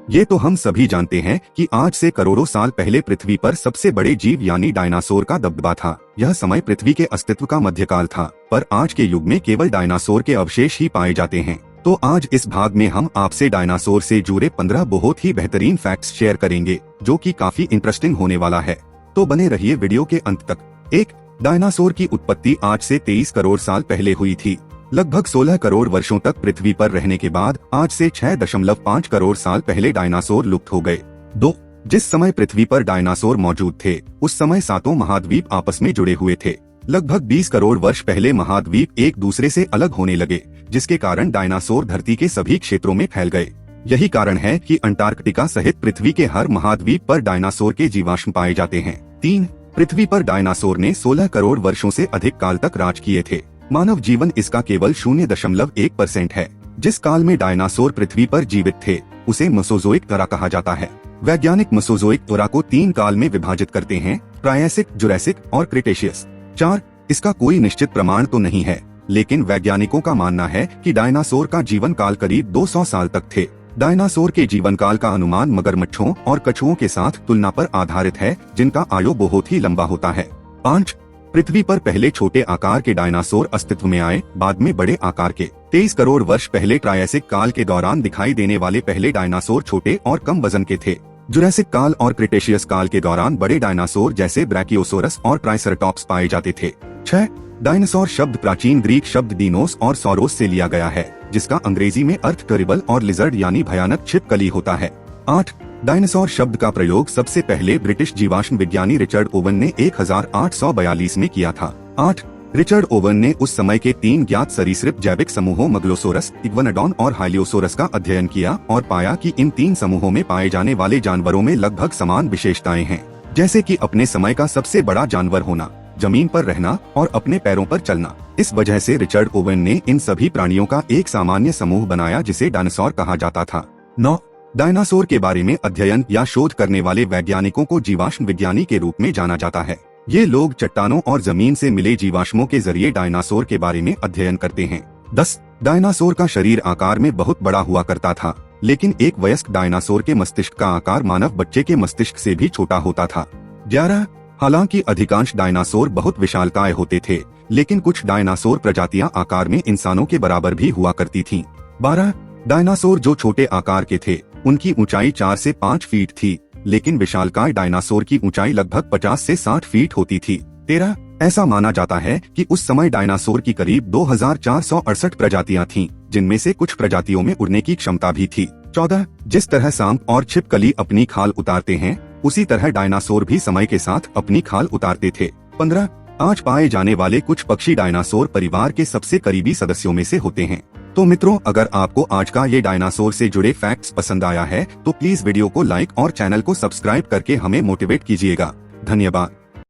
ये तो हम सभी जानते हैं कि आज से करोड़ों साल पहले पृथ्वी पर सबसे बड़े जीव यानी डायनासोर का दबदबा था। यह समय पृथ्वी के अस्तित्व का मध्यकाल था, पर आज के युग में केवल डायनासोर के अवशेष ही पाए जाते हैं। तो आज इस भाग में हम आपसे डायनासोर से जुड़े 15 बहुत ही बेहतरीन फैक्ट्स शेयर करेंगे, जो कि काफी इंटरेस्टिंग होने वाला है। तो बने रहिए वीडियो के अंत तक। 1. डायनासोर की उत्पत्ति आज से 23 करोड़ साल पहले हुई थी। लगभग 16 करोड़ वर्षों तक पृथ्वी पर रहने के बाद आज से 6.5 करोड़ साल पहले डायनासोर लुप्त हो गए। 2. जिस समय पृथ्वी पर डायनासोर मौजूद थे, उस समय 7 महाद्वीप आपस में जुड़े हुए थे। लगभग 20 करोड़ वर्ष पहले महाद्वीप एक दूसरे से अलग होने लगे, जिसके कारण डायनासोर धरती के सभी क्षेत्रों में फैल गए। यही कारण है कि अंटार्कटिका सहित पृथ्वी के हर महाद्वीप पर डायनासोर के जीवाश्म पाए जाते हैं। 3. पृथ्वी पर डायनासोर ने 16 करोड़ वर्षों से अधिक काल तक राज किए थे। मानव जीवन इसका केवल 0.1% है। जिस काल में डायनासोर पृथ्वी पर जीवित थे, उसे मेसोजोइक एरा कहा जाता है। वैज्ञानिक मेसोजोइक एरा को 3 काल में विभाजित करते हैं: ट्रायसिक, जुरैसिक और क्रिटेशियस। 4. इसका कोई निश्चित प्रमाण तो नहीं है, लेकिन वैज्ञानिकों का मानना है कि डायनासोर का जीवन काल करीब 200 साल तक थे। डायनासोर के जीवन काल का अनुमान मगरमच्छों और कछुओं के साथ तुलना पर आधारित है, जिनका आयु बहुत ही लंबा होता है। 5. पृथ्वी पर पहले छोटे आकार के डायनासोर अस्तित्व में आए, बाद में बड़े आकार के। 23 करोड़ वर्ष पहले ट्रायसिक काल के दौरान दिखाई देने वाले पहले डायनासोर छोटे और कम वजन के थे। जुरैसिक काल और क्रिटेशियस काल के दौरान बड़े डायनासोर जैसे ब्रैकियोसोरस और ट्राइसराटॉप्स पाए जाते थे। 6. डायनासोर शब्द प्राचीन ग्रीक शब्द डीनोस और सौरोस से लिया गया है, जिसका अंग्रेजी में अर्थ टेरिबल और लिजर्ड यानी भयानक छिपकली होता है। 8. डायनासोर शब्द का प्रयोग सबसे पहले ब्रिटिश जीवाश्म विज्ञानी रिचर्ड ओवन ने 1842 में किया था। 8. रिचर्ड ओवन ने उस समय के 3 ज्ञात सरीसृप जैविक समूहों मगलोसोरस, इग्वानोडॉन और हाइलियोसोरस का अध्ययन किया और पाया कि इन 3 समूहों में पाए जाने वाले जानवरों में लगभग समान विशेषताएं हैं, जैसे कि अपने समय का सबसे बड़ा जानवर होना, जमीन पर रहना और अपने पैरों पर चलना। इस वजह से रिचर्ड ओवन ने इन सभी प्राणियों का एक सामान्य समूह बनाया, जिसे डायनासोर कहा जाता था। 9. डायनासोर के बारे में अध्ययन या शोध करने वाले वैज्ञानिकों को जीवाश्म विज्ञानी के रूप में जाना जाता है। ये लोग चट्टानों और जमीन से मिले जीवाश्मों के जरिए डायनासोर के बारे में अध्ययन करते हैं। 10. डायनासोर का शरीर आकार में बहुत बड़ा हुआ करता था, लेकिन एक वयस्क डायनासोर के मस्तिष्क का आकार मानव बच्चे के मस्तिष्क से भी छोटा होता था। 11. हालांकि अधिकांश डायनासोर बहुत विशालकाय होते थे, लेकिन कुछ डायनासोर प्रजातियां आकार में इंसानों के बराबर भी हुआ करती थीं। 12. डायनासोर जो छोटे आकार के थे, उनकी ऊंचाई 4 से 5 फीट थी, लेकिन विशालकाय डायनासोर की ऊंचाई लगभग 50 से 60 फीट होती थी। 13. ऐसा माना जाता है कि उस समय डायनासोर की करीब 2468 प्रजातियां थीं, जिनमें से कुछ प्रजातियों में उड़ने की क्षमता भी थी। 14. जिस तरह सांप और छिपकली अपनी खाल उतारते हैं, उसी तरह डायनासोर भी समय के साथ अपनी खाल उतारते थे। 15. आज पाए जाने वाले कुछ पक्षी डायनासोर परिवार के सबसे करीबी सदस्यों में से होते हैं। तो मित्रों, अगर आपको आज का ये डायनासोर से जुड़े फैक्ट्स पसंद आया है, तो प्लीज वीडियो को लाइक और चैनल को सब्सक्राइब करके हमें मोटिवेट कीजिएगा। धन्यवाद।